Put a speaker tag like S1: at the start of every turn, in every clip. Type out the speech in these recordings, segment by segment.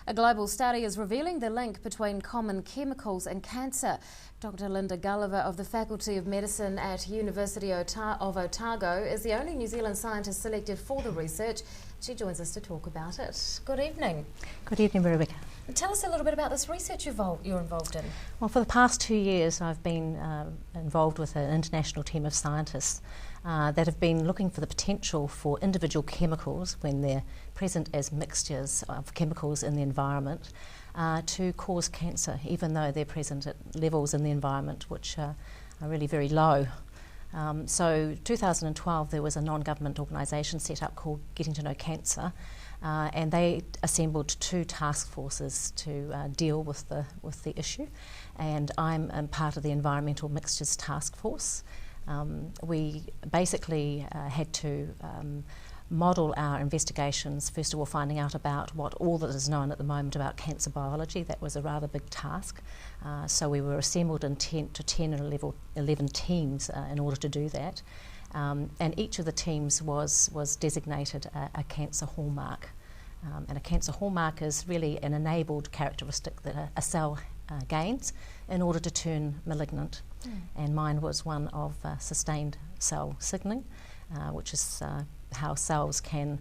S1: A global study is revealing the link between common chemicals and cancer. Dr. Linda Gulliver of the Faculty of Medicine at University of Otago is the only New Zealand scientist selected for the research. She joins us to talk about it. Good evening.
S2: Good evening, Rebecca.
S1: Tell us a little bit about this research you're involved in.
S2: Well, for the past 2 years I've been involved with an international team of scientists that have been looking for the potential for individual chemicals when they're present as mixtures of chemicals in the environment to cause cancer, even though they're present at levels in the environment which are really very low. So 2012 there was a non-government organisation set up called Getting to Know Cancer, and they assembled 2 task forces to deal with the issue, and I'm part of the Environmental Mixtures Task Force. We basically had to model our investigations, first of all finding out about what all that is known at the moment about cancer biology. That was a rather big task. So we were assembled in 10 or 11 teams in order to do that. And each of the teams was designated a cancer hallmark. And a cancer hallmark is really an enabled characteristic that a cell gains in order to turn malignant. And mine was one of sustained cell signalling, which is how cells can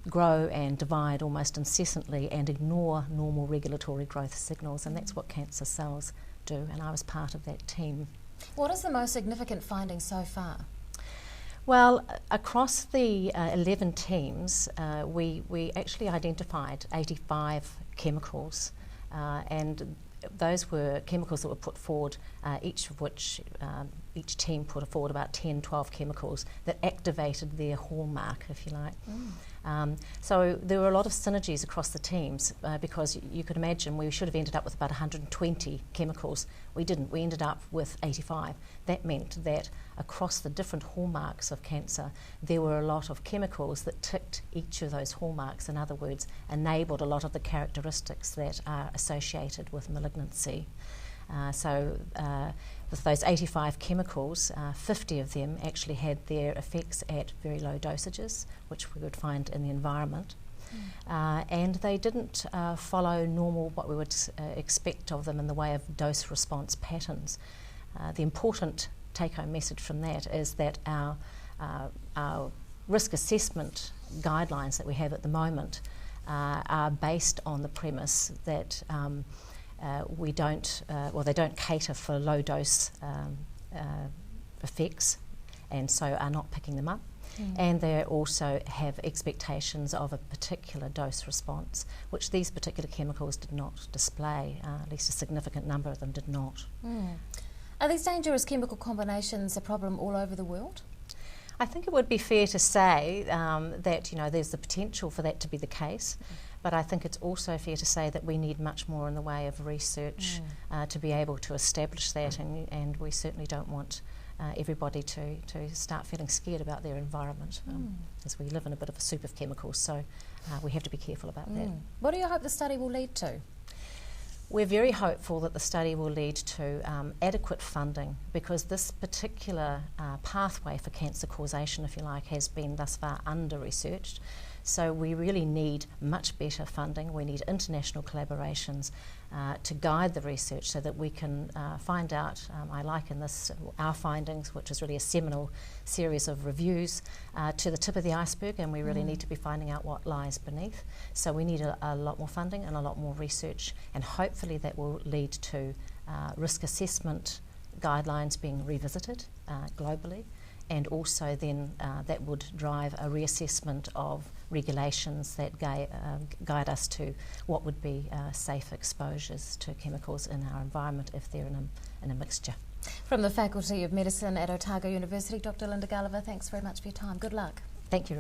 S2: grow and divide almost incessantly and ignore normal regulatory growth signals, and that's what cancer cells do, and I was part of that team.
S1: What is the most significant finding so far?
S2: Well, across the 11 teams, we actually identified 85 chemicals, and those were chemicals that were put forward, each of which each team put forward about 10-12 chemicals that activated their hallmark, if you like. So there were a lot of synergies across the teams because you could imagine we should have ended up with about 120 chemicals. We didn't. We ended up with 85. That meant that across the different hallmarks of cancer, there were a lot of chemicals that ticked each of those hallmarks. In other words, enabled a lot of the characteristics that are associated with malignancy. So with those 85 chemicals, 50 of them actually had their effects at very low dosages, which we would find in the environment. And they didn't follow normal, what we would expect of them in the way of dose-response patterns. The important take-home message from that is that our risk assessment guidelines that we have at the moment are based on the premise that they don't cater for low dose effects, and so are not picking them up. And they also have expectations of a particular dose response, which these particular chemicals did not display. At least a significant number of them did not.
S1: Are these dangerous chemical combinations a problem all over the world?
S2: I think it would be fair to say that there's the potential for that to be the case, but I think it's also fair to say that we need much more in the way of research to be able to establish that, and we certainly don't want everybody to start feeling scared about their environment, as we live in a bit of a soup of chemicals, so we have to be careful about that.
S1: What do you hope the study will lead to?
S2: We're very hopeful that the study will lead to adequate funding, because this particular pathway for cancer causation, if you like, has been thus far under-researched. So we really need much better funding. We need international collaborations to guide the research so that we can find out, I liken this, our findings, which is really a seminal series of reviews, to the tip of the iceberg, and we really need to be finding out what lies beneath. So we need a lot more funding and a lot more research, and hopefully that will lead to risk assessment guidelines being revisited globally, and also then that would drive a reassessment of regulations that guide us to what would be safe exposures to chemicals in our environment if they're in a mixture.
S1: From the Faculty of Medicine at Otago University, Dr. Linda Gulliver, thanks very much for your time. Good luck.
S2: Thank you.